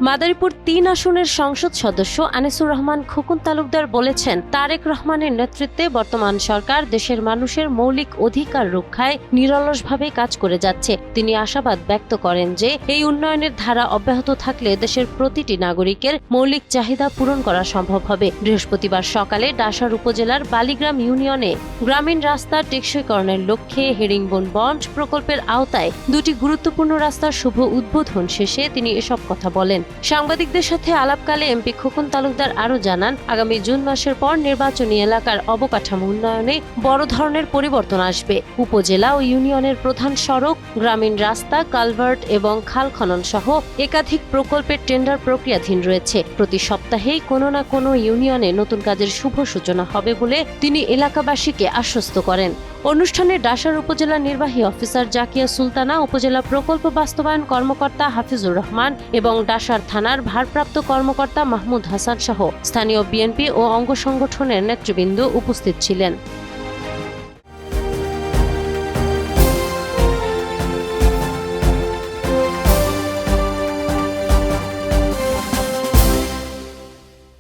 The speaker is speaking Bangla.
মাদারীপুর ৩ আসনের সংসদ সদস্য আনিসুর রহমান খোকন তালুকদার বলেছেন, তারেক রহমানের নেতৃত্বে বর্তমান সরকার দেশের মানুষের মৌলিক অধিকার রক্ষায় নিরলসভাবে কাজ করে যাচ্ছে। তিনি আশাবাদ ব্যক্ত করেন যে এই উন্নয়নের ধারা অব্যাহত থাকলে দেশের প্রতিটি নাগরিকের মৌলিক চাহিদা পূরণ করা সম্ভব হবে। বৃহস্পতিবার সকালে ডাসার উপজেলার বালিগ্রাম ইউনিয়নে গ্রামীণ রাস্তা টেকসইকরণের লক্ষ্যে হেরিংবোন বন্ড প্রকল্পের আওতায় দুটি গুরুত্বপূর্ণ রাস্তার শুভ উদ্বোধন শেষে তিনি এসব কথা বলেন। সাংবাদিকদের সাথে আলাপকালে এমপি খোকন তালুকদার আরও জানান, আগামী জুন মাসের পর নির্বাচনী এলাকার অবকাঠামো উন্নয়নে বড় ধরনের পরিবর্তন আসবে। উপজেলা ও ইউনিয়নের প্রধান সড়ক, গ্রামীণ রাস্তা, কালভার্ট এবং খাল খনন সহ একাধিক প্রকল্পের টেন্ডার প্রক্রিয়াধীন রয়েছে। প্রতি সপ্তাহেই কোনো না কোনো ইউনিয়নে নতুন কাজের শুভ সূচনা হবে বলে তিনি এলাকাবাসীকে আশ্বস্ত করেন। অনুষ্ঠানে ডাসার উপজেলা নির্বাহী অফিসার জাকিয়া সুলতানা, উপজেলা প্রকল্প বাস্তবায়ন কর্মকর্তা হাফিজুর রহমান এবং ডাসার থানার ভারপ্রাপ্ত কর্মকর্তা মাহমুদ হাসান সহ স্থানীয় বিএনপি ও অঙ্গ সংগঠনের নেতৃবৃন্দ উপস্থিত ছিলেন।